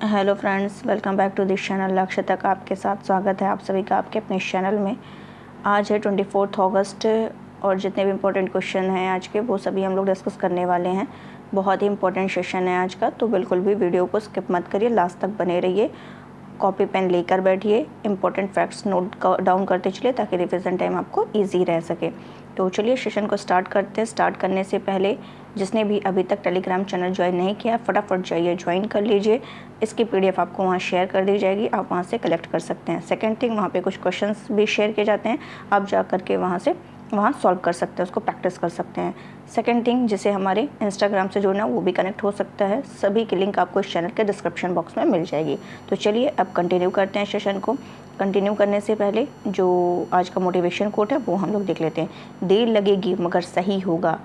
Hello friends, welcome back to this channel. लक्ष्य का आपके साथ स्वागत है आप सभी का आपके अपने इस चैनल में। आज है 24 अगस्त और जितने भी इम्पोर्टेंट क्वेश्चन हैं आज के वो सभी हम लोग डिस्कस करने वाले हैं। बहुत ही इंपॉर्टेंट सेशन है आज का, तो बिल्कुल भी वीडियो को स्किप मत करिए, लास्ट तक बने रहिए। कॉपी पेन लेकर बैठिए, इंपॉर्टेंट फैक्ट्स नोट डाउन करते चलिए ताकि रिविज़न टाइम आपको ईजी रह सके। तो चलिए सेशन को स्टार्ट करते हैं। स्टार्ट करने से पहले जिसने भी अभी तक टेलीग्राम चैनल ज्वाइन नहीं किया फटाफट जाइए ज्वाइन कर लीजिए। इसकी पीडीएफ आपको वहाँ शेयर कर दी जाएगी, आप वहाँ से कलेक्ट कर सकते हैं। सेकंड थिंग, वहाँ पे कुछ क्वेश्चंस भी शेयर किए जाते हैं, आप जा करके वहाँ सॉल्व कर सकते हैं, उसको प्रैक्टिस कर सकते हैं। सेकंड थिंग, जिसे हमारे इंस्टाग्राम से जुड़ना वो भी कनेक्ट हो सकता है। सभी की लिंक आपको इस चैनल के डिस्क्रिप्शन बॉक्स में मिल जाएगी। तो चलिए अब कंटिन्यू करते हैं सेशन को। कंटिन्यू करने से पहले जो आज का मोटिवेशन कोट है वो हम लोग देख लेते हैं। देर लगेगी मगर सही होगा,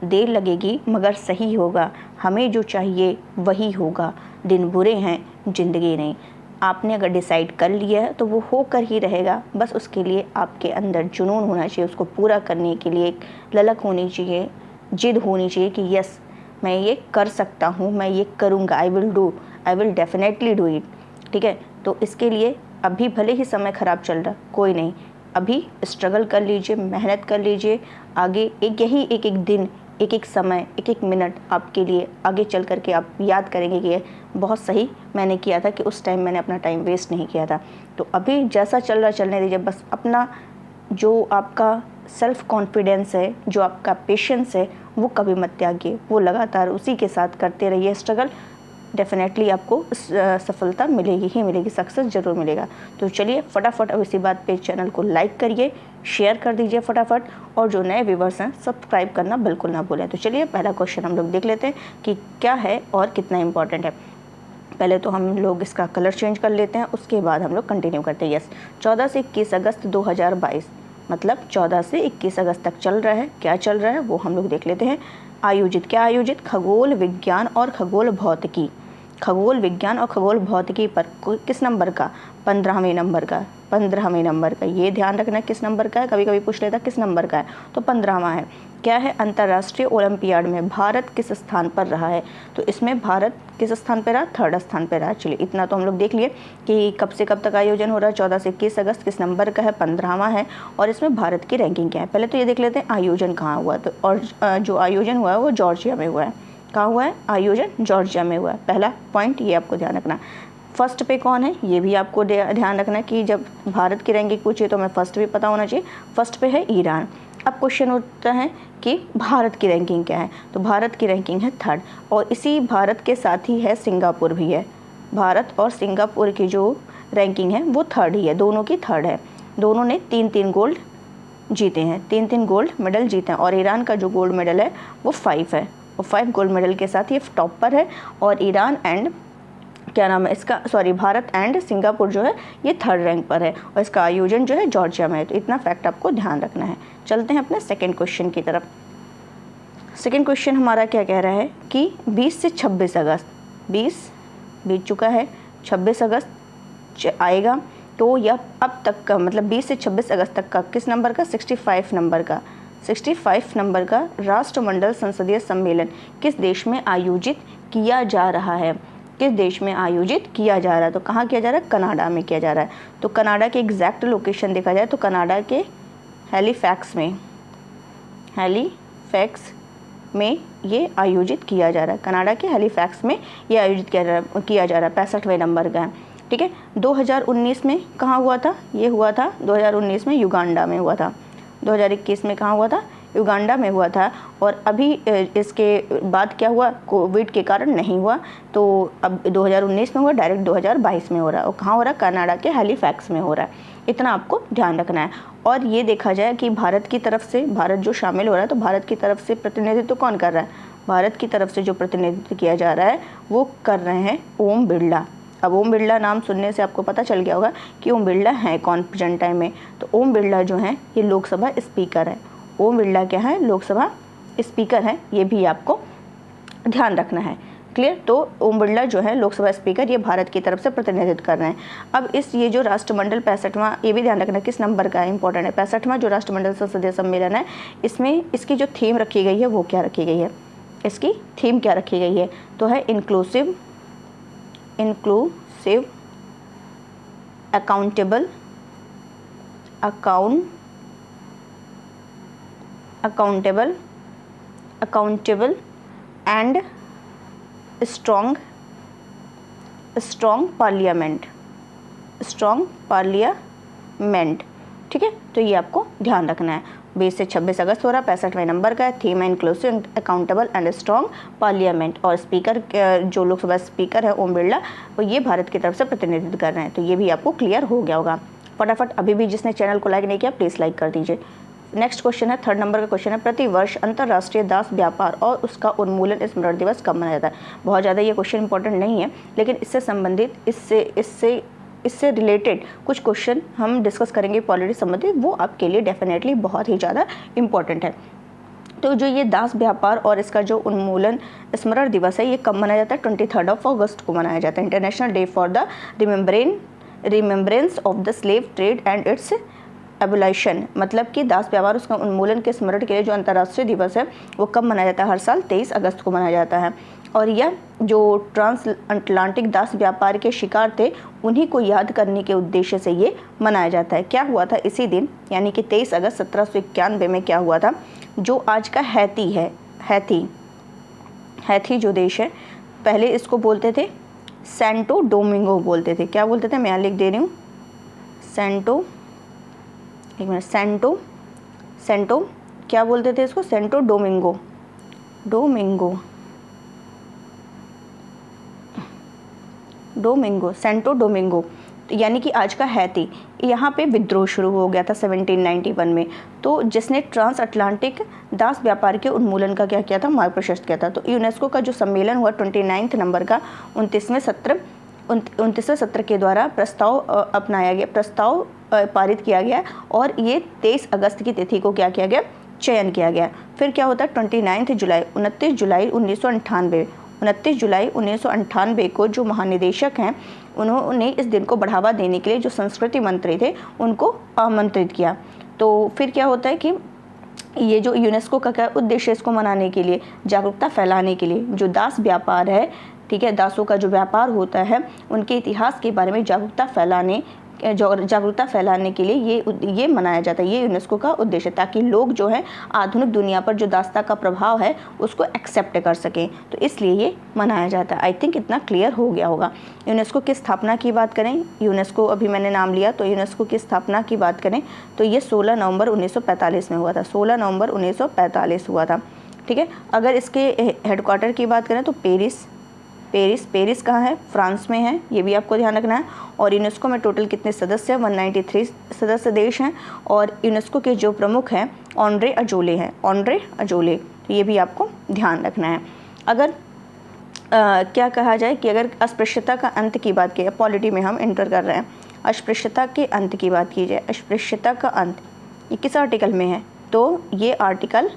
देर लगेगी मगर सही होगा, हमें जो चाहिए वही होगा, दिन बुरे हैं जिंदगी नहीं। आपने अगर डिसाइड कर लिया है तो वो होकर ही रहेगा, बस उसके लिए आपके अंदर जुनून होना चाहिए, उसको पूरा करने के लिए एक ललक होनी चाहिए, जिद होनी चाहिए कि यस मैं ये कर सकता हूँ, मैं ये करूँगा, I will definitely do it. ठीक है, तो इसके लिए अभी भले ही समय ख़राब चल रहा कोई नहीं, अभी स्ट्रगल कर लीजिए, मेहनत कर लीजिए। आगे एक एक दिन, एक एक समय, एक एक मिनट आपके लिए आगे चल करके आप याद करेंगे कि ये बहुत सही मैंने किया था, कि उस टाइम मैंने अपना टाइम वेस्ट नहीं किया था। तो अभी जैसा चल रहा चलने दीजिए, बस अपना जो आपका सेल्फ कॉन्फिडेंस है, जो आपका पेशेंस है वो कभी मत त्यागिए, वो लगातार उसी के साथ करते रहिए स्ट्रगल। डेफिनेटली आपको सफलता मिलेगी ही मिलेगी, सक्सेस जरूर मिलेगा। तो चलिए फटाफट अब इसी बात पे चैनल को लाइक करिए, शेयर कर दीजिए फटाफट, और जो नए व्यूवर्स हैं सब्सक्राइब करना बिल्कुल ना भूलें। तो चलिए पहला क्वेश्चन हम लोग देख लेते हैं कि क्या है और कितना इम्पोर्टेंट है। पहले तो हम लोग इसका कलर चेंज कर लेते हैं, उसके बाद हम लोग कंटिन्यू करते हैं। यस, 14 से 21 अगस्त 2022, मतलब 14 से 21 अगस्त तक चल रहा है। क्या चल रहा है वो हम लोग देख लेते हैं। आयोजित, क्या आयोजित? खगोल विज्ञान और खगोल भौतिकी, खगोल विज्ञान और खगोल भौतिकी पर किस नंबर का? 15वें नंबर का, 15वें नंबर का। ये ध्यान रखना किस नंबर का है, कभी कभी पूछ लेता किस नंबर का है, तो 15वां है। क्या है? अंतर्राष्ट्रीय ओलंपियाड में भारत किस स्थान पर रहा है? तो इसमें भारत किस स्थान पर रहा? 3rd स्थान पर रहा। चलिए इतना तो हम लोग देख लिए कि कब से कब तक आयोजन हो रहा है। 14 से 21 अगस्त, किस नंबर का है? 15वां है। और इसमें भारत की रैंकिंग क्या है? पहले तो ये देख लेते हैं आयोजन कहाँ हुआ। तो और जो आयोजन हुआ है वो जॉर्जिया में हुआ है। कहाँ हुआ है? आयोजन जॉर्जिया में हुआ है। पहला पॉइंट ये आपको ध्यान रखना। फर्स्ट पे कौन है ये भी आपको ध्यान रखना कि जब भारत की रैंकिंग पूछिए तो हमें फर्स्ट भी पता होना चाहिए। फर्स्ट पे है ईरान। अब क्वेश्चन उठता है कि भारत की रैंकिंग क्या है, तो भारत की रैंकिंग है 3rd, और इसी भारत के साथ ही है सिंगापुर भी है। भारत और सिंगापुर की जो रैंकिंग है वो 3rd ही है, दोनों की 3rd है। दोनों ने 3-3 गोल्ड जीते हैं, 3-3 गोल्ड मेडल जीते हैं, और ईरान का जो गोल्ड मेडल है वो 5 है, और 5 गोल्ड मेडल के साथ ये टॉप पर है। और ईरान एंड क्या नाम है इसका, सॉरी, भारत एंड सिंगापुर जो है ये 3rd रैंक पर है, और इसका आयोजन जो है जॉर्जिया में है। तो इतना फैक्ट आपको ध्यान रखना है। चलते हैं अपने सेकंड क्वेश्चन की तरफ। सेकंड क्वेश्चन हमारा क्या कह रहा है कि 20 से 26 अगस्त, 20 बीत चुका है, 26 अगस्त आएगा, तो यह अब तक का मतलब 20 से 26 अगस्त तक का किस नंबर का? 65 नंबर का, 65 नंबर का राष्ट्रमंडल संसदीय सम्मेलन किस देश में आयोजित किया जा रहा है? किस देश में आयोजित किया जा रहा है? तो कहाँ किया जा रहा है? कनाडा में किया जा रहा है। तो कनाडा के एग्जैक्ट लोकेशन देखा जाए तो कनाडा के हैलीफैक्स में ये आयोजित किया जा रहा है। कनाडा के हैलीफैक्स में ये आयोजित किया जा रहा है। 65वें नंबर का है। ठीक है, 2019 में कहाँ हुआ था? ये हुआ था 2019 में युगांडा में हुआ था। 2021 में कहाँ हुआ था? युगांडा में हुआ था। और अभी इसके बाद क्या हुआ? कोविड के कारण नहीं हुआ, तो अब 2019 में हुआ, डायरेक्ट 2022 में हो रहा है। और कहाँ हो रहा है? कनाडा के हैलीफैक्स में हो रहा है। इतना आपको ध्यान रखना है। और ये देखा जाए कि भारत की तरफ से, भारत जो शामिल हो रहा है, तो भारत की तरफ से प्रतिनिधित्व कौन कर रहा है? भारत की तरफ से जो प्रतिनिधित्व किया जा रहा है वो कर रहे हैं ओम बिरला। अब ओम बिरला नाम सुनने से आपको पता चल गया होगा कि ओम बिरला हैं कौन प्रेजेंट टाइम में। तो ओम बिरला जो हैं ये लोकसभा स्पीकर है। ओम बिरला क्या है? लोकसभा स्पीकर है। ये भी आपको ध्यान रखना है। क्लियर? तो ओम बिरला जो है लोकसभा स्पीकर, ये भारत की तरफ से प्रतिनिधित्व कर रहे हैं। अब ये जो राष्ट्रमंडल 65वां, ये भी ध्यान रखना किस नंबर का है, इंपॉर्टेंट है। 65वां जो राष्ट्रमंडल संसदीय सम्मेलन है, इसमें इसकी जो थीम रखी गई है वो क्या रखी गई है? इसकी थीम क्या रखी गई है? तो है inclusive inclusive, accountable, and strong parliament, ठीक है। तो ये आपको ध्यान रखना है। 20 से 26 अगस्त हो रहा, 65वें नंबर का है। थीम है inclusive, accountable and strong parliament. और स्पीकर जो लोकसभा स्पीकर है ओम बिरला, वो ये भारत की तरफ से प्रतिनिधित्व कर रहे हैं। तो ये भी आपको क्लियर हो गया होगा। फटाफट अभी भी जिसने चैनल को लाइक नहीं किया प्लीज़ लाइक कर दीजिए। नेक्स्ट क्वेश्चन है, 3rd नंबर का क्वेश्चन है, प्रतिवर्ष अंतर्राष्ट्रीय दास व्यापार और उसका उन्मूलन स्मरण दिवस कब मनाया जाता है। बहुत ज़्यादा ये क्वेश्चन इंपॉर्टेंट नहीं है, लेकिन इससे संबंधित इससे रिलेटेड कुछ क्वेश्चन हम डिस्कस करेंगे पॉलिटिक्स संबंधित, वो आपके लिए डेफिनेटली बहुत ही ज़्यादा इंपॉर्टेंट है। तो जो ये दास व्यापार और इसका जो उन्मूलन स्मरण दिवस है, ये कब मनाया जाता है? 23 अगस्त को मनाया जाता है। International day for the remembrance of the slave trade and it's abolition, मतलब कि दास व्यापार उसका उन्मूलन के स्मरण के लिए जो अंतर्राष्ट्रीय दिवस है वो कब मनाया जाता है? हर साल 23 अगस्त को मनाया जाता है। और यह जो ट्रांस अटलांटिक दास व्यापार के शिकार थे उन्हीं को याद करने के उद्देश्य से ये मनाया जाता है। क्या हुआ था इसी दिन, यानी कि 23 अगस्त 1791 में क्या हुआ था? जो आज का हैती है, हैती जो देश है, पहले इसको बोलते थे सेंटो डोमिंगो बोलते थे। क्या बोलते थे? मैं यहाँ लिख दे रही हूँ, सेंटो क्या बोलते थे इसको? सेंटो डोमिंगो, सेंटो डोमिंगो, यानी कि आज का हैती। यहाँ पे विद्रोह शुरू हो गया था 1791 में। तो जिसने ट्रांस अटलांटिक दास व्यापार के उन्मूलन का क्या किया था? मार्ग प्रशस्त किया था। तो यूनेस्को का जो सम्मेलन हुआ 29 नंबर का 29वें सत्र के द्वारा प्रस्ताव पारित किया गया और ये 23 अगस्त की तिथि को क्या किया गया? चयन किया गया। फिर क्या होता है? 29 जुलाई 1998 को जो महानिदेशक हैं उन्होंने इस दिन को बढ़ावा देने के लिए जो संस्कृति मंत्री थे उनको आमंत्रित किया। तो फिर क्या होता है कि ये जो यूनेस्को का क्या उद्देश्य, इसको मनाने के लिए, जागरूकता फैलाने के लिए, जो दास व्यापार है, ठीक है, दासों का जो व्यापार होता है उनके इतिहास के बारे में जागरूकता फैलाने के लिए ये मनाया जाता है। ये यूनेस्को का उद्देश्य है, ताकि लोग जो है आधुनिक दुनिया पर जो दास्ता का प्रभाव है उसको एक्सेप्ट कर सकें। तो इसलिए ये मनाया जाता है। आई थिंक इतना क्लियर हो गया होगा। यूनेस्को की स्थापना की बात करें, यूनेस्को अभी मैंने नाम लिया, तो यूनेस्को की स्थापना की बात करें तो ये 16 नवंबर 1945 में हुआ था। 16 नवंबर 1945 हुआ था, ठीक है। अगर इसके हेडक्वार्टर की बात करें तो पेरिस कहाँ है? फ्रांस में है, ये भी आपको ध्यान रखना है। और यूनेस्को में टोटल कितने सदस्य हैं? 193 सदस्य देश हैं। और यूनेस्को के जो प्रमुख हैं ऑन्ड्रे अजोले हैं, तो ये भी आपको ध्यान रखना है। अगर क्या कहा जाए कि अगर अस्पृश्यता का अंत की बात की, पॉलिटी में हम एंटर कर रहे हैं, अस्पृश्यता के अंत की बात की जाए, अस्पृश्यता का अंत ये किस आर्टिकल में है? तो ये आर्टिकल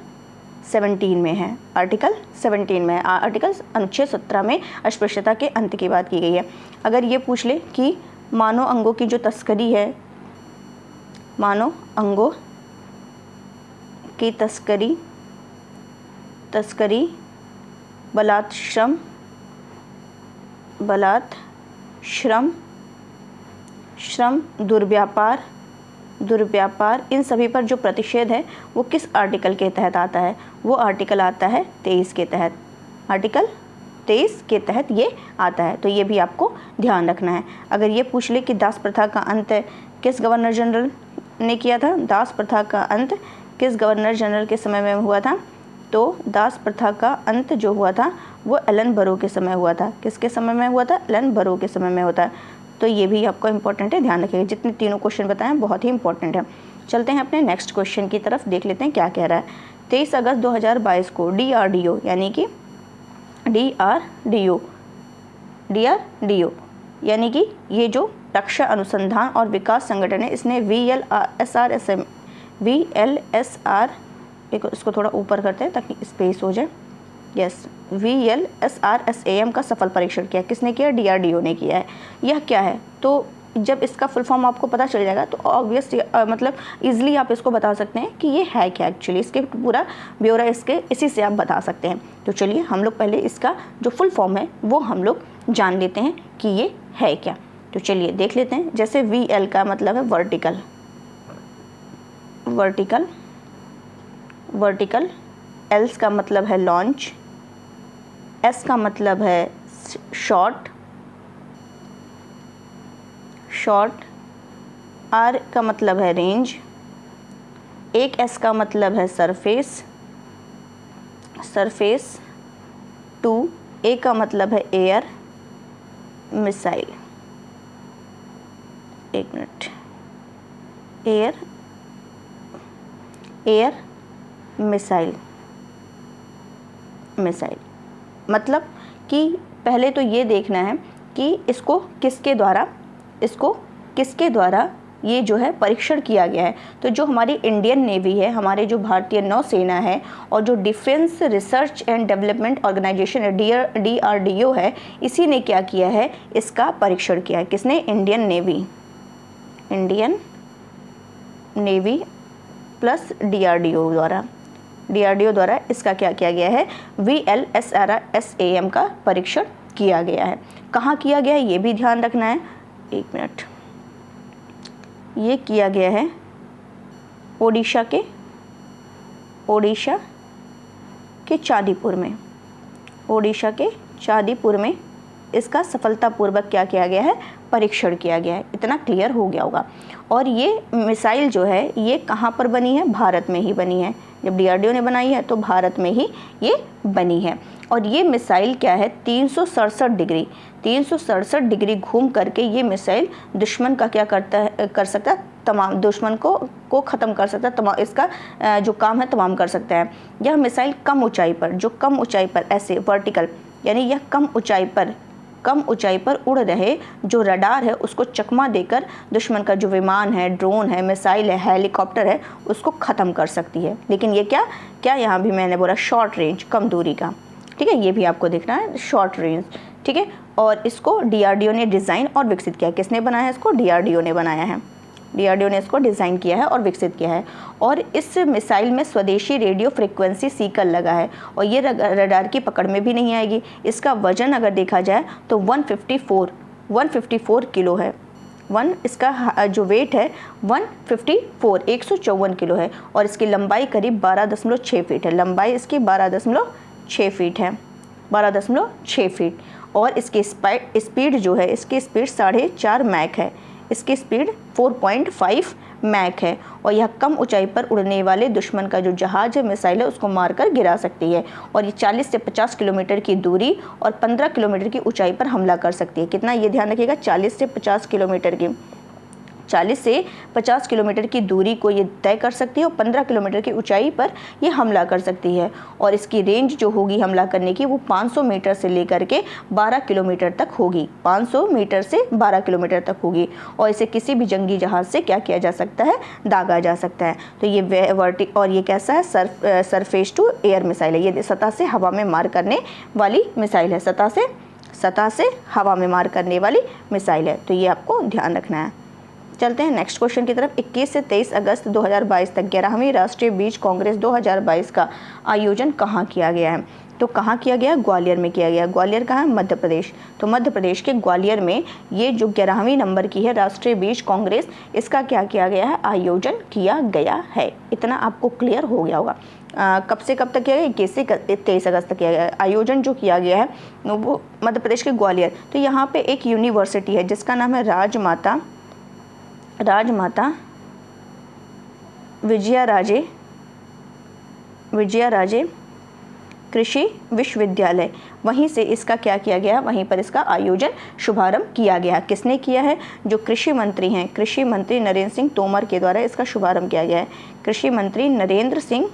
17 में है, आर्टिकल अनुच्छेद 17 में अस्पृश्यता के अंत की बात की गई है। अगर ये पूछ ले कि मानव अंगों की जो तस्करी है, मानव अंगों की तस्करी, बलात् श्रम, दुर्व्यापार, इन सभी पर जो प्रतिषेध है वो किस आर्टिकल के तहत आता है? वो आर्टिकल आता है 23 के तहत, आर्टिकल 23 के तहत ये आता है। तो ये भी आपको ध्यान रखना है। अगर ये पूछ ले कि दास प्रथा का अंत किस गवर्नर जनरल ने किया था? दास प्रथा का अंत किस गवर्नर जनरल के समय में हुआ था? तो दास प्रथा का अंत जो हुआ था वो एलन बरो के समय हुआ था। किसके समय में हुआ था? एलन बरो के समय में होता है। तो ये भी आपको इंपॉर्टेंट है, ध्यान रखिएगा। जितने तीनों क्वेश्चन बताएं बहुत ही इंपॉर्टेंट है। चलते हैं अपने नेक्स्ट क्वेश्चन की तरफ, देख लेते हैं क्या कह रहा है। 23 अगस्त 2022 को DRDO, यानी कि DRDO यानी कि ये जो रक्षा अनुसंधान और विकास संगठन है, इसने VLSR, इसको थोड़ा ऊपर करते हैं ताकि स्पेस हो जाए, VLSRSAM का सफल परीक्षण किया। किसने किया? DRDO ने किया है। यह क्या है? तो जब इसका फुल फॉर्म आपको पता चल जाएगा तो ऑब्वियसली मतलब इजीली आप इसको बता सकते हैं कि ये है क्या एक्चुअली। इसके पूरा ब्यौरा इसी से आप बता सकते हैं। तो चलिए हम लोग पहले इसका जो फुल फॉर्म है वो हम लोग जान लेते हैं कि ये है क्या। तो चलिए देख लेते हैं। जैसे VL का मतलब है वर्टिकल, वर्टिकल, वर्टिकल। L का मतलब है लॉन्च, S का मतलब है शॉर्ट, शॉर्ट। R का मतलब है रेंज, एक S का मतलब है सरफेस, सरफेस। 2A का मतलब है एयर, मिसाइल। एक minute, air, air missile, missile. मतलब कि पहले तो ये देखना है कि इसको किसके द्वारा, इसको किसके द्वारा ये जो है परीक्षण किया गया है। तो जो हमारी इंडियन नेवी है, हमारे जो भारतीय नौसेना है और जो defence research and development organisation है DRDO है, इसी ने क्या किया है, इसका परीक्षण किया है। किसने? Indian navy, Indian navy plus DRDO द्वारा, DRDO द्वारा इसका क्या किया गया है, VLSRSAM का परीक्षण किया गया है। कहाँ किया गया है ये भी ध्यान रखना है। एक मिनट, ये किया गया है ओडिशा के, ओडिशा के चांदीपुर में, ओडिशा के चांदीपुर में इसका सफलतापूर्वक क्या किया गया है, परीक्षण किया गया है। इतना क्लियर हो गया होगा। और ये मिसाइल जो है ये कहाँ पर बनी है, भारत में ही बनी है। जब DRDO ने बनाई है तो भारत में ही ये बनी है। और ये मिसाइल क्या है, 367 डिग्री, 367 डिग्री घूम करके ये मिसाइल दुश्मन का क्या करता है, कर सकता है, तमाम दुश्मन को ख़त्म कर सकता है, तमाम इसका जो काम है तमाम कर सकता है। यह मिसाइल कम ऊंचाई पर, जो कम ऊंचाई पर ऐसे वर्टिकल, यानी यह कम ऊंचाई पर उड़ रहे जो रडार है उसको चकमा देकर दुश्मन का जो विमान है, ड्रोन है, मिसाइल है, हेलीकॉप्टर है, उसको ख़त्म कर सकती है। लेकिन ये क्या यहाँ भी मैंने बोला शॉर्ट रेंज, कम दूरी का, ठीक है, ये भी आपको देखना है, शॉर्ट रेंज, ठीक है। और इसको DRDO ने डिज़ाइन और विकसित किया। किसने बनाया है इसको? DRDO ने बनाया है, DRDO ने इसको डिज़ाइन किया है और विकसित किया है। और इस मिसाइल में स्वदेशी रेडियो फ्रिक्वेंसी सीकर लगा है और ये रडार की पकड़ में भी नहीं आएगी। इसका वजन अगर देखा जाए तो 154 किलो है। इसका जो वेट है 154 किलो है। और इसकी लंबाई करीब 12.6 फीट है। लंबाई इसकी 12.6 फीट है, 12.6 फीट। और इसकी स्पीड जो है, इसकी स्पीड 4.5 मैक है, इसकी स्पीड 4.5 मैक है। और यह कम ऊंचाई पर उड़ने वाले दुश्मन का जो जहाज है, मिसाइल है, उसको मारकर गिरा सकती है। और ये 40 से 50 किलोमीटर की दूरी और 15 किलोमीटर की ऊंचाई पर हमला कर सकती है। कितना, ये ध्यान रखिएगा, 40 से 50 किलोमीटर की दूरी को ये तय कर सकती है और 15 किलोमीटर की ऊंचाई पर ये हमला कर सकती है। और इसकी रेंज जो होगी हमला करने की वो 500 मीटर से लेकर के 12 किलोमीटर तक होगी, 500 मीटर से 12 किलोमीटर तक होगी। और इसे किसी भी जंगी जहाज़ से क्या किया जा सकता है, दागा जा सकता है। तो ये और ये कैसा है, सरफेस टू एयर मिसाइल है। ये सतह से हवा में मार करने वाली मिसाइल है, सतह से हवा में मार करने वाली मिसाइल है। तो ये आपको ध्यान रखना है। चलते हैं नेक्स्ट क्वेश्चन की तरफ। 21 से 23 अगस्त 2022 तक 11वीं राष्ट्रीय बीज कांग्रेस 2022 का आयोजन कहाँ किया गया है? तो कहाँ किया गया? ग्वालियर में किया गया। ग्वालियर कहाँ है? मध्य प्रदेश। तो मध्य प्रदेश के ग्वालियर में ये जो 11वीं नंबर की है राष्ट्रीय बीज कांग्रेस, इसका क्या किया गया है? आयोजन किया गया है। इतना आपको क्लियर हो गया होगा। कब से कब तक किया गया? 21 से 23 अगस्त तक किया गया है। आयोजन जो किया गया है वो मध्य प्रदेश के ग्वालियर। तो यहाँ पे एक यूनिवर्सिटी है जिसका नाम है राजमाता विजयाराजे कृषि विश्वविद्यालय, वहीं से इसका क्या किया गया? वहीं पर इसका आयोजन शुभारंभ किया गया। किसने किया है? जो कृषि मंत्री हैं, कृषि मंत्री नरेंद्र सिंह तोमर के द्वारा इसका शुभारंभ किया गया है। कृषि मंत्री नरेंद्र सिंह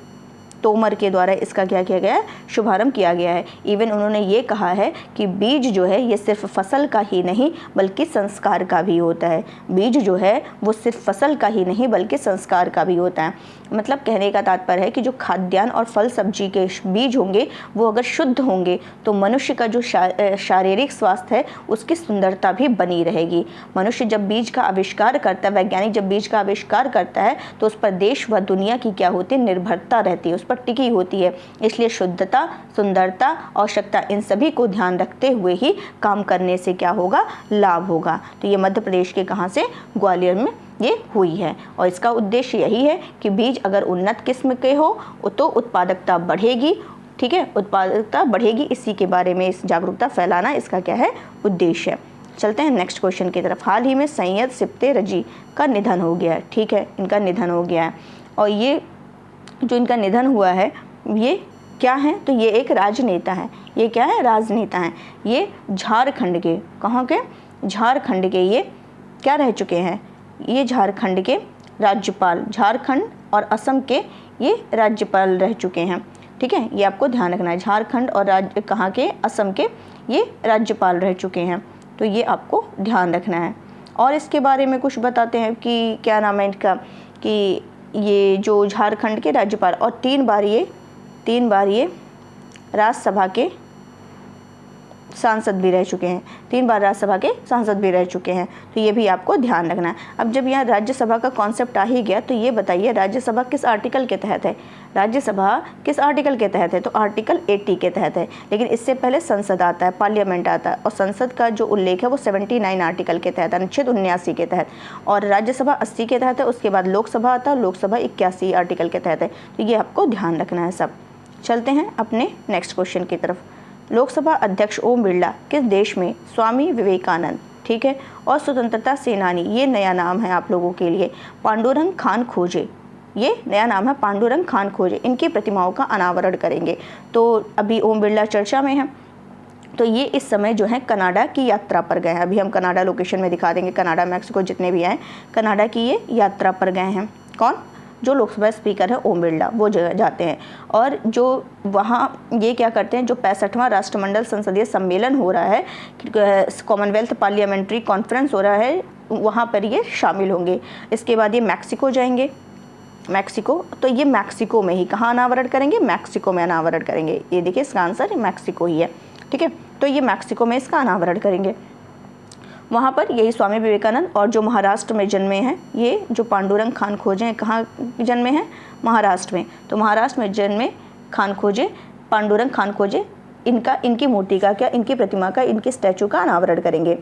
तोमर के द्वारा इसका क्या किया गया है? शुभारंभ किया गया है। इवन उन्होंने ये कहा है कि बीज जो है ये सिर्फ फसल का ही नहीं बल्कि संस्कार का भी होता है। बीज जो है वो सिर्फ फसल का ही नहीं बल्कि संस्कार का भी होता है। मतलब कहने का तात्पर्य है कि जो खाद्यान्न और फल सब्जी के बीज होंगे वो अगर शुद्ध होंगे तो मनुष्य का जो शारीरिक स्वास्थ्य है उसकी सुंदरता भी बनी रहेगी। मनुष्य जब बीज का आविष्कार करता है, वैज्ञानिक जब बीज का आविष्कार करता है तो उस पर देश व दुनिया की क्या होती है? निर्भरता रहती है, उस पर टिकी होती है, इसलिए शुद्धता, सुंदरता, आवश्यकता इन सभी को ध्यान रखते हुए ही काम करने से क्या होगा, लाभ होगा। तो ये मध्य प्रदेश के कहाँ से, ग्वालियर में ये हुई है। और इसका उद्देश्य यही है कि बीज अगर उन्नत किस्म के हो तो उत्पादकता बढ़ेगी, ठीक है, उत्पादकता बढ़ेगी। इसी के बारे में इस जागरूकता फैलाना इसका क्या है, उद्देश्य है। चलते हैं नेक्स्ट क्वेश्चन की तरफ। हाल ही में सैयद सिप्ते रजी का निधन हो गया है, ठीक है, इनका निधन हो गया है। और ये जो इनका निधन हुआ है ये क्या है, तो ये एक राजनेता है। ये क्या है, राजनेता हैं। ये झारखंड के, कहाँ के, झारखंड के ये क्या रह चुके हैं, ये झारखंड के राज्यपाल, झारखंड और असम के ये राज्यपाल रह चुके हैं, ठीक है, ये आपको ध्यान रखना है। झारखंड और कहाँ के, असम के ये राज्यपाल रह चुके हैं, तो ये आपको ध्यान रखना है। और इसके बारे में कुछ बताते हैं कि क्या नाम है इनका, कि ये जो झारखंड के राज्यपाल और 3 बार ये राज्यसभा के सांसद भी रह चुके हैं, 3 बार राज्यसभा के सांसद भी रह चुके हैं, तो ये भी आपको ध्यान रखना है। अब जब यहाँ राज्यसभा का कॉन्सेप्ट आ ही गया तो ये बताइए राज्यसभा किस आर्टिकल के तहत है, राज्यसभा किस आर्टिकल के तहत है, तो आर्टिकल 80 के तहत है। लेकिन इससे पहले संसद आता है, पार्लियामेंट आता है, और संसद का जो उल्लेख है वो 79 आर्टिकल के तहत, अनुच्छेद 79 के तहत, और राज्यसभा 80 के तहत है। उसके बाद लोकसभा आता है, लोकसभा 81 आर्टिकल के तहत है, तो ये आपको ध्यान रखना है सब। चलते हैं अपने नेक्स्ट क्वेश्चन की तरफ। लोकसभा अध्यक्ष ओम बिरला किस देश में स्वामी विवेकानंद, ठीक है, और स्वतंत्रता सेनानी, ये नया नाम है आप लोगों के लिए, पांडुरंग खान खोजे, ये नया नाम है पांडुरंग खान खोजे, इनकी प्रतिमाओं का अनावरण करेंगे। तो अभी ओम बिरला चर्चा में है, तो ये इस समय जो है कनाडा की यात्रा पर गए हैं। अभी हम कनाडा लोकेशन में दिखा देंगे, कनाडा, मैक्सिको जितने भी हैं, कनाडा की ये यात्रा पर गए हैं। कौन, जो लोकसभा स्पीकर है ओम बिरला, वो जाते हैं। और जो वहाँ ये क्या करते हैं, जो 65वां राष्ट्रमंडल संसदीय सम्मेलन हो रहा है, कॉमनवेल्थ पार्लियामेंट्री कॉन्फ्रेंस हो रहा है, वहाँ पर ये शामिल होंगे। इसके बाद ये मैक्सिको जाएंगे, मैक्सिको, तो ये मैक्सिको में ही कहाँ अनावरण करेंगे, मैक्सिको में अनावरण करेंगे। ये देखिए इसका आंसर मैक्सिको ही है, ठीक है, तो ये मैक्सिको में इसका अनावरण करेंगे। वहाँ पर यही स्वामी विवेकानंद, और जो महाराष्ट्र में जन्मे हैं, ये जो पांडुरंग खान खोजे हैं, कहाँ जन्मे हैं, महाराष्ट्र में, तो महाराष्ट्र में जन्मे खान खोजे, पांडुरंग खान खोजे, इनकी मूर्ति का क्या, इनकी प्रतिमा का, इनकी स्टैचू का अनावरण करेंगे।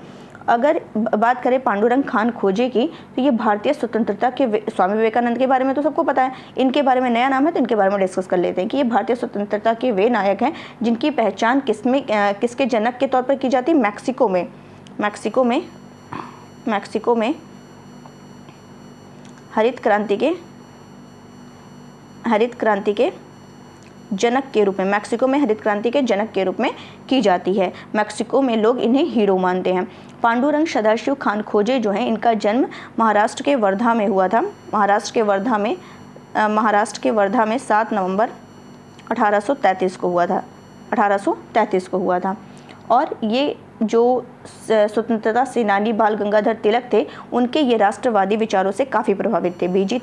अगर बात करें पांडुरंग खान खोजे की, तो ये भारतीय स्वतंत्रता के स्वामी विवेकानंद के बारे में तो सबको पता है, इनके बारे में नया नाम है, तो इनके बारे में डिस्कस कर लेते हैं कि ये भारतीय स्वतंत्रता के वे नायक हैं जिनकी पहचान किसके जनक के तौर पर की जाती है, मैक्सिको में हरित क्रांति के जनक के रूप में, मैक्सिको में हरित क्रांति के जनक के रूप में की जाती है। मैक्सिको में लोग इन्हें हीरो मानते हैं। पांडुरंग सदाशिव खान खोजे जो हैं, इनका जन्म महाराष्ट्र के वर्धा में हुआ था। महाराष्ट्र के वर्धा में 7 नवंबर 1833 को हुआ था। और ये जो स्वतंत्रता सेनानी बाल गंगाधर तिलक थे, उनके ये राष्ट्रवादी विचारों से काफ़ी प्रभावित थे। बीजी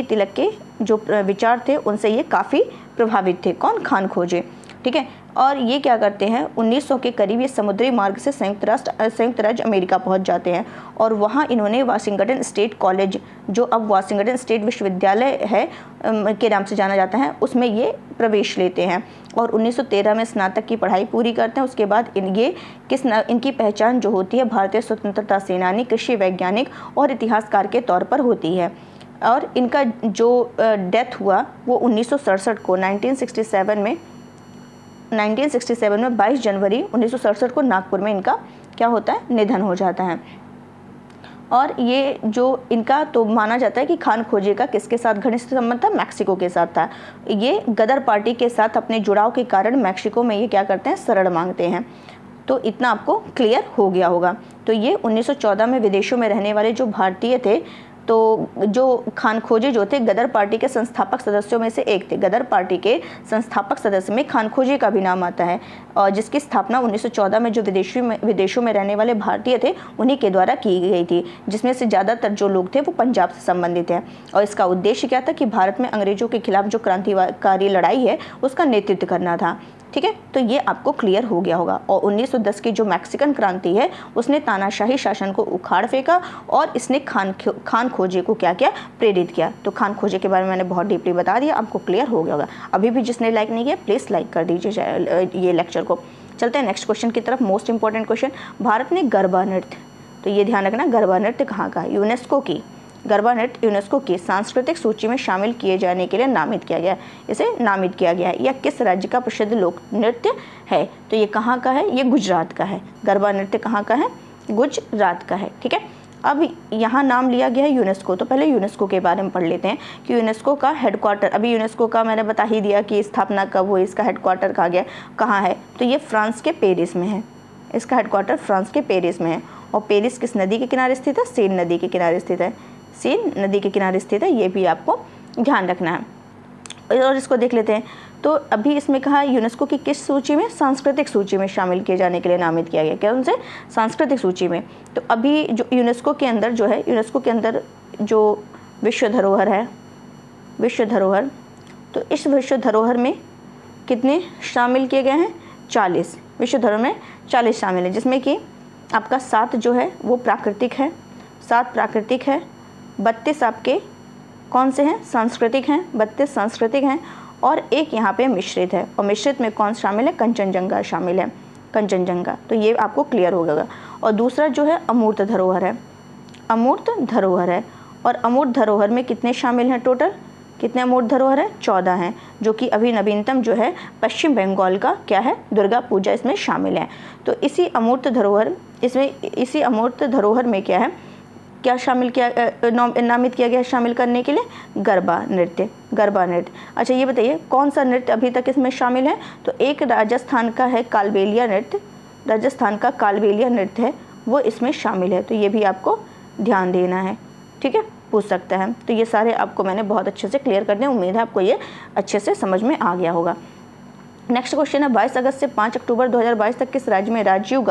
तिलक के जो विचार थे उनसे ये काफ़ी प्रभावित थे। कौन, खान खोजे, ठीक है। और ये क्या करते हैं, 1900 के करीब ये समुद्री मार्ग से संयुक्त राज्य अमेरिका पहुंच जाते हैं, और वहाँ इन्होंने वाशिंगटन स्टेट कॉलेज, जो अब वाशिंगटन स्टेट विश्वविद्यालय है के नाम से जाना जाता है, उसमें ये प्रवेश लेते हैं, और 1913 में स्नातक की पढ़ाई पूरी करते हैं। उसके बाद इनकी पहचान जो होती है भारतीय स्वतंत्रता सेनानी, कृषि वैज्ञानिक और इतिहासकार के तौर पर होती है। और इनका जो डेथ हुआ वो 1967 को 1967 में 22 जनवरी 1967 को नागपुर में इनका क्या होता है, निधन हो जाता है। और ये जो इनका तो माना जाता है कि खान खोजे का किसके साथ घनिष्ठ संबंध था, मैक्सिको के साथ था। ये गदर पार्टी के साथ अपने जुड़ाव के कारण मैक्सिको में ये क्या करते हैं, शरण मांगते हैं। तो इतना आपको क्लियर हो गया होगा। तो ये 1914 में विदेशों में रहने वाले जो भारतीय थे, तो जो खान खोजे जो थे गदर पार्टी के संस्थापक सदस्यों में से एक थे। गदर पार्टी के संस्थापक सदस्य में खान खोजे का भी नाम आता है, और जिसकी स्थापना 1914 में जो विदेशों में रहने वाले भारतीय थे उन्हीं के द्वारा की गई थी, जिसमें से ज़्यादातर जो लोग थे वो पंजाब से संबंधित हैं। और इसका उद्देश्य क्या था कि भारत में अंग्रेजों के खिलाफ जो क्रांतिकारी लड़ाई है उसका नेतृत्व करना था। ठीक है, तो ये आपको क्लियर हो गया होगा। और 1910 की जो मैक्सिकन क्रांति है उसने तानाशाही शासन को उखाड़ फेंका और इसने खान खोजे को क्या किया, प्रेरित किया। तो खान खोजे के बारे में मैंने बहुत डीपली बता दिया, आपको क्लियर हो गया होगा। अभी भी जिसने लाइक नहीं किया प्लीज़ लाइक कर दीजिए ये लेक्चर को। चलते हैं नेक्स्ट क्वेश्चन की तरफ, मोस्ट इंपॉर्टेंट क्वेश्चन। भारत में गरबा नृत्य, तो ये ध्यान रखना, गरबा नृत्य कहाँ का है, यूनेस्को की, गरबा नृत्य यूनेस्को की सांस्कृतिक सूची में शामिल किए जाने के लिए नामित किया गया, इसे नामित किया गया है। यह किस राज्य का प्रसिद्ध लोक नृत्य है, तो ये कहाँ का है, ये गुजरात का है। गरबा नृत्य कहाँ का है, गुजरात का है। ठीक है, अब यहाँ नाम लिया गया है यूनेस्को, तो पहले यूनेस्को के बारे में पढ़ लेते हैं कि यूनेस्को का हेडक्वार्टर, अभी यूनेस्को का मैंने बता ही दिया कि स्थापना कब हुई, इसका हेडक्वार्टर कहाँ है, तो ये फ्रांस के पेरिस में है। इसका हेडक्वार्टर फ्रांस के पेरिस में है। और पेरिस किस नदी के किनारे स्थित है, सेन नदी के किनारे स्थित है, सेन नदी के किनारे स्थित है, ये भी आपको ध्यान रखना है। और इसको देख लेते हैं, तो अभी इसमें कहा यूनेस्को की किस सूची में, सांस्कृतिक सूची में शामिल किए जाने के लिए नामित किया गया, क्या उनसे, सांस्कृतिक सूची में। तो अभी जो यूनेस्को के अंदर जो है, यूनेस्को के अंदर जो विश्व धरोहर है, विश्व धरोहर, तो इस विश्व धरोहर में कितने शामिल किए गए हैं, 40, विश्व धरोहर में 40 शामिल है, जिसमें कि आपका 7 जो है वो प्राकृतिक है, 7 प्राकृतिक है, 32 आपके कौन से हैं, सांस्कृतिक हैं, 32 सांस्कृतिक हैं, और एक यहाँ पे मिश्रित है। और मिश्रित में कौन शामिल है, कंचनजंगा शामिल है, कंचनजंगा। तो ये आपको क्लियर हो गया। और दूसरा जो है अमूर्त धरोहर है, अमूर्त धरोहर है। और अमूर्त धरोहर में कितने शामिल हैं, टोटल कितने अमूर्त धरोहर है, 14 हैं, जो कि अभी नवीनतम जो है पश्चिम बंगाल का क्या है, दुर्गा पूजा इसमें शामिल है। तो इसी अमूर्त धरोहर, इसमें इसी अमूर्त धरोहर में क्या है, क्या शामिल किया, नामित किया गया शामिल करने के लिए, गरबा नृत्य, गरबा नृत्य। अच्छा ये बताइए कौन सा नृत्य अभी तक इसमें शामिल है, तो एक राजस्थान का है कालबेलिया नृत्य, राजस्थान का कालबेलिया नृत्य है वो इसमें शामिल है। तो ये भी आपको ध्यान देना है, ठीक है, पूछ सकता है। तो ये सारे आपको मैंने बहुत अच्छे से क्लियर कर दिए, उम्मीद है आपको ये अच्छे से समझ में आ गया होगा। नेक्स्ट क्वेश्चन है, 22 अगस्त से 5 अक्टूबर 2022 तक किस राज्य में राजीव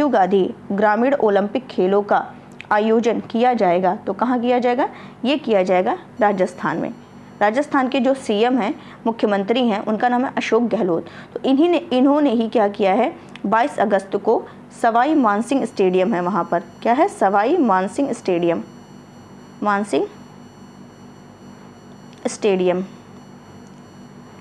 गांधी ग्रामीण ओलंपिक खेलों का आयोजन किया जाएगा, तो कहाँ किया जाएगा, ये किया जाएगा राजस्थान में। राजस्थान के जो सीएम हैं, मुख्यमंत्री हैं, उनका नाम है अशोक गहलोत। तो इन्होंने ही क्या किया है, 22 अगस्त को सवाई मानसिंह स्टेडियम है, वहाँ पर क्या है, सवाई मानसिंह स्टेडियम, मानसिंह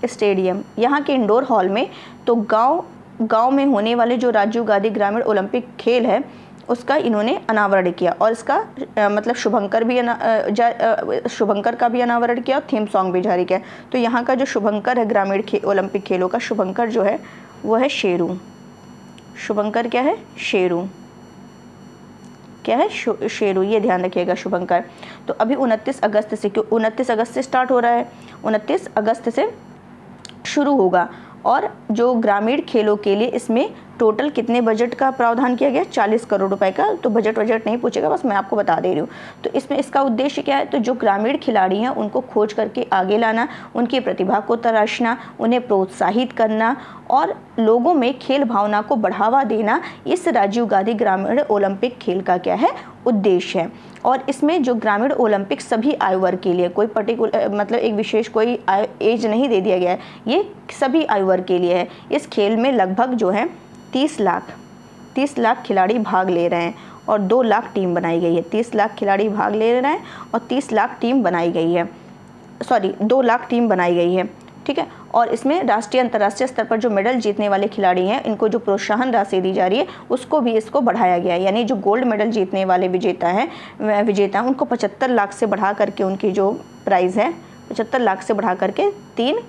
स्टेडियम यहाँ के इंडोर हॉल में, तो गांव में होने वाले जो राजीव गांधी ग्रामीण ओलंपिक खेल है उसका इन्होंने अनावरण किया। और इसका मतलब शुभंकर का भी अनावरण किया और थीम सॉन्ग भी जारी किया। तो यहाँ का जो शुभंकर है ग्रामीण ओलंपिक खेलों का, शुभंकर जो है वो है शेरू, शुभंकर क्या है, शेरू, क्या है, शेरू, ये ध्यान रखिएगा शुभंकर। तो अभी 29 अगस्त से, क्यों 29 अगस्त से स्टार्ट हो रहा है, 29 अगस्त से शुरू होगा। और जो ग्रामीण खेलों के लिए इसमें टोटल कितने बजट का प्रावधान किया गया, 40 करोड़ रुपए का। तो बजट नहीं पूछेगा, बस मैं आपको बता दे रही हूँ। तो इसमें इसका उद्देश्य क्या है, तो जो ग्रामीण खिलाड़ी हैं उनको खोज करके आगे लाना, उनकी प्रतिभा को तराशना, उन्हें प्रोत्साहित करना और लोगों में खेल भावना को बढ़ावा देना, इस राजीव गांधी ग्रामीण ओलंपिक खेल का क्या है, उद्देश्य है। और इसमें जो ग्रामीण ओलंपिक सभी आयु वर्ग के लिए, कोई पर्टिकुलर मतलब एक विशेष कोई एज नहीं दे दिया गया है, ये सभी आयु वर्ग के लिए है। इस खेल में लगभग जो है 30 लाख खिलाड़ी भाग ले रहे हैं और 2 लाख टीम बनाई गई है। 30 लाख खिलाड़ी भाग ले रहे हैं और 30 लाख टीम बनाई गई है, 2 लाख टीम बनाई गई है, ठीक है। और इसमें राष्ट्रीय अंतर्राष्ट्रीय स्तर पर जो मेडल जीतने वाले खिलाड़ी हैं, इनको जो प्रोत्साहन राशि दी जा रही है उसको भी इसको बढ़ाया गया है। यानी जो गोल्ड मेडल जीतने वाले विजेता उनको 75 लाख से बढ़ा करके उनकी जो प्राइज़ है 75 लाख से बढ़ा करके 3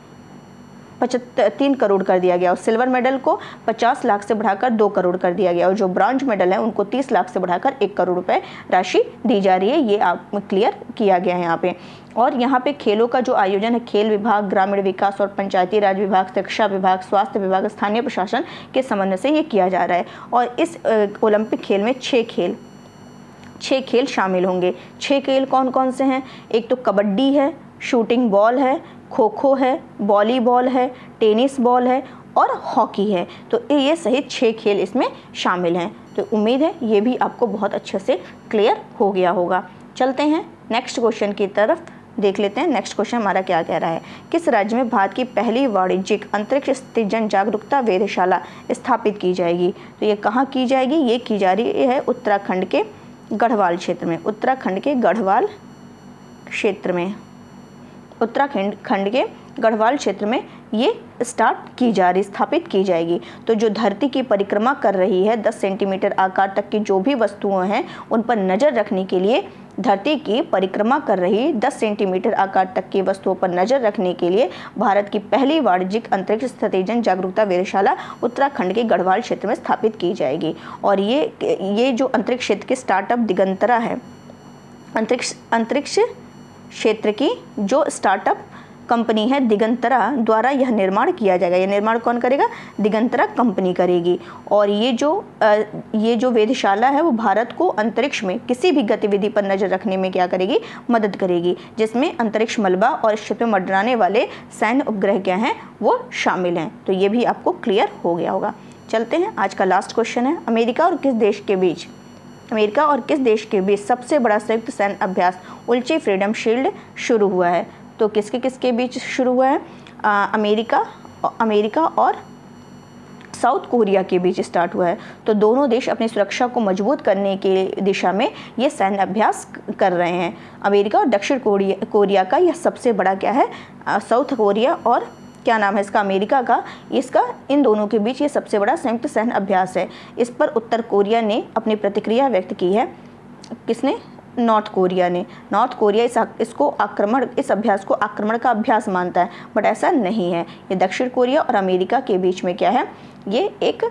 करोड़ कर दिया गया। और सिल्वर मेडल को 50 लाख से बढ़ाकर 2 करोड़ कर दिया गया। और जो ब्रॉन्ज मेडल है उनको 30 लाख से बढ़ाकर 1 करोड़ रुपए राशि दी जा रही है। ये आप क्लियर किया गया है यहाँ पे। और यहाँ पे खेलों का जो आयोजन है, खेल विभाग, ग्रामीण विकास और पंचायती राज विभाग, शिक्षा विभाग, स्वास्थ्य विभाग, स्थानीय प्रशासन के समन्वय से ये किया जा रहा है। और इस ओलंपिक खेल में 6 खेल शामिल होंगे। 6 खेल कौन कौन से हैं? एक तो कबड्डी है, शूटिंग बॉल है, खो खो है, वॉलीबॉल है, टेनिस बॉल है और हॉकी है। तो ये सहित 6 खेल इसमें शामिल हैं। तो उम्मीद है ये भी आपको बहुत अच्छे से क्लियर हो गया होगा। चलते हैं नेक्स्ट क्वेश्चन की तरफ। देख लेते हैं नेक्स्ट क्वेश्चन हमारा क्या कह रहा है। किस राज्य में भारत की पहली वाणिज्यिक अंतरिक्ष स्थित जन जागरूकता वेधशाला स्थापित की जाएगी? तो ये कहाँ की जाएगी? ये की जा रही है उत्तराखंड के गढ़वाल क्षेत्र में। उत्तराखंड के गढ़वाल क्षेत्र में, उत्तराखंड के गढ़वाल क्षेत्र में ये स्थापित की जाएगी। तो जो धरती की परिक्रमा कर रही है 10 सेंटीमीटर आकार तक की जो भी वस्तुएं हैं उन पर नज़र रखने के लिए, धरती की परिक्रमा कर रही 10 सेंटीमीटर आकार तक की वस्तुओं पर नज़र रखने के लिए भारत की पहली वाणिज्यिक अंतरिक्ष स्थित जन जागरूकता वेधशाला उत्तराखंड के गढ़वाल क्षेत्र में स्थापित की जाएगी। और ये जो अंतरिक्ष क्षेत्र की स्टार्टअप दिगंतरा है, अंतरिक्ष क्षेत्र की जो स्टार्टअप कंपनी है दिगंतरा द्वारा यह निर्माण किया जाएगा। यह निर्माण कौन करेगा? दिगंतरा कंपनी करेगी। और ये जो वेधशाला है वो भारत को अंतरिक्ष में किसी भी गतिविधि पर नज़र रखने में क्या करेगी? मदद करेगी, जिसमें अंतरिक्ष मलबा और इस क्षेत्र में मंडराने वाले सैन्य उपग्रह क्या हैं वो शामिल हैं। तो ये भी आपको क्लियर हो गया होगा। चलते हैं, आज का लास्ट क्वेश्चन है, अमेरिका और किस देश के बीच सबसे बड़ा संयुक्त सैन्य अभ्यास उल्ची फ्रीडम शील्ड शुरू हुआ है? तो किसके बीच शुरू हुआ है? अमेरिका और साउथ कोरिया के बीच स्टार्ट हुआ है। तो दोनों देश अपनी सुरक्षा को मजबूत करने के दिशा में ये सैन्य अभ्यास कर रहे हैं। अमेरिका और दक्षिण कोरिया का यह सबसे बड़ा क्या है? साउथ कोरिया और क्या नाम है इसका? अमेरिका का, इसका इन दोनों के बीच ये सबसे बड़ा संयुक्त सैन्य अभ्यास है। इस पर उत्तर कोरिया ने अपनी प्रतिक्रिया व्यक्त की है। किसने? नॉर्थ कोरिया ने। नॉर्थ कोरिया इस अभ्यास को आक्रमण का अभ्यास मानता है, बट ऐसा नहीं है। ये दक्षिण कोरिया और अमेरिका के बीच में क्या है? ये एक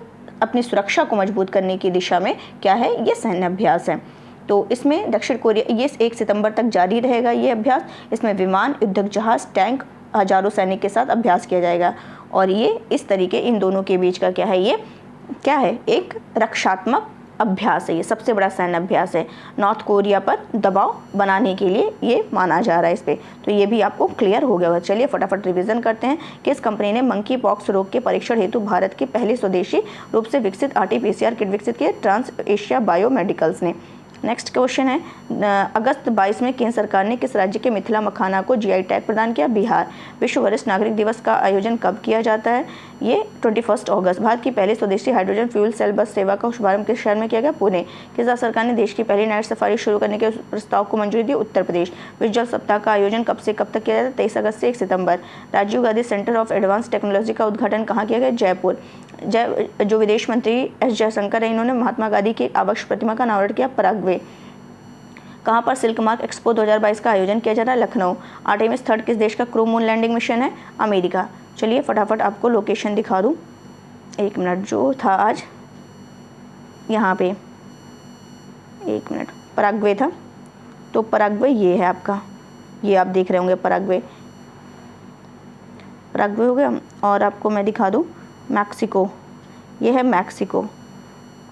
अपनी सुरक्षा को मजबूत करने की दिशा में क्या है? ये सैन्य अभ्यास है। तो इसमें दक्षिण कोरिया, ये 1 सितंबर तक जारी रहेगा ये अभ्यास। इसमें विमान, युद्धक जहाज, टैंक, हजारों सैनिक के साथ अभ्यास किया जाएगा। और ये इस तरीके इन दोनों के बीच का क्या है? ये क्या है? एक रक्षात्मक अभ्यास है। ये सबसे बड़ा सैन्य अभ्यास है। नॉर्थ कोरिया पर दबाव बनाने के लिए ये माना जा रहा है इस पे। तो ये भी आपको क्लियर हो गया होगा। चलिए फटाफट रिवीजन करते हैं। किस कंपनी ने मंकी पॉक्स रोग के परीक्षण हेतु भारत की पहली स्वदेशी रूप से विकसित RT-PCR किट विकसित की? ट्रांस एशिया बायोमेडिकल्स ने। नेक्स्ट क्वेश्चन है, अगस्त 22 में केंद्र सरकार ने किस राज्य के मिथिला मखाना को GI टैग प्रदान किया? बिहार। विश्व वरिष्ठ नागरिक दिवस का आयोजन कब किया जाता है? ये 21 अगस्त। भारत की पहली स्वदेशी हाइड्रोजन फ्यूल सेल बस सेवा का शुभारंभ किस शहर में किया गया? पुणे। किस राज्य सरकार ने देश की पहली नाइट सफारी शुरू करने के प्रस्ताव को मंजूरी दी? उत्तर प्रदेश। विश्व जल सप्ताह का आयोजन कब से कब तक किया जाता है? 23 अगस्त से 1 सितंबर। Rajiv Gandhi centre of advance technology का उद्घाटन कहाँ किया गया? जयपुर। जो विदेश मंत्री S जयशंकर है, इन्होंने महात्मा गांधी की आदर्श प्रतिमा का अनावरण किया? पराग्वे। कहाँ पर सिल्क मार्क एक्सपो 2022 का आयोजन किया जा रहा है? लखनऊ। आर्टेमिस 3 किस देश का क्रू मून लैंडिंग मिशन है? अमेरिका। चलिए फटाफट आपको लोकेशन दिखा दूँ। 1 मिनट, जो था आज यहाँ पे 1 मिनट, पराग्वे था। तो पराग्वे ये है आपका, ये आप देख रहे होंगे पराग्वे हो गया। और आपको मैं दिखा दूँ मैक्सिको, ये है मैक्सिको,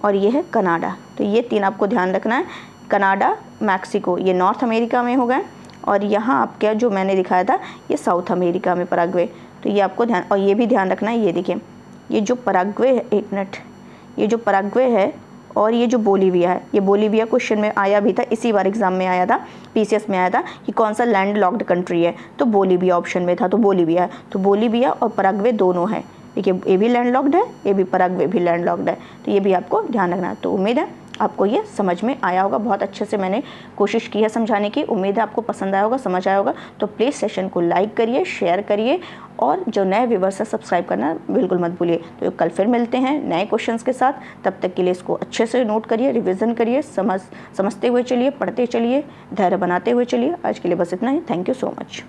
और ये है कनाडा। तो ये 3 आपको ध्यान रखना है। कनाडा, मैक्सिको, ये नॉर्थ अमेरिका में हो गए। और यहाँ आप क्या जो मैंने दिखाया था ये साउथ अमेरिका में पराग्वे। तो ये आपको ध्यान, और ये भी ध्यान रखना है। ये देखिए, ये जो पराग्वे है, 1 मिनट, ये जो पराग्वे है और ये जो बोलीविया है, ये बोलीविया क्वेश्चन में आया भी था, इसी बार एग्जाम में आया था, PCS में आया था कि कौन सा लैंड लॉक्ड कंट्री है। तो बोलीविया ऑप्शन में था, तो बोलीविया है। तो बोलीविया और पराग्वे दोनों है। देखिए, ये भी लैंड लॉक्ड है, ये भी पराग्वे भी लैंड लॉक्ड है। तो ये भी आपको ध्यान रखना है। तो उम्मीद है आपको ये समझ में आया होगा। बहुत अच्छे से मैंने कोशिश की है समझाने की। उम्मीद है आपको पसंद आया होगा, समझ आया होगा। तो प्लीज़ सेशन को लाइक करिए, शेयर करिए, और जो नए व्यूवर्स है सब्सक्राइब करना बिल्कुल मत भूलिए। तो कल फिर मिलते हैं नए क्वेश्चंस के साथ। तब तक के लिए इसको अच्छे से नोट करिए, रिविज़न करिए, समझते हुए चलिए, पढ़ते चलिए, धैर्य बनाते हुए चलिए। आज के लिए बस इतना ही। Thank you so much.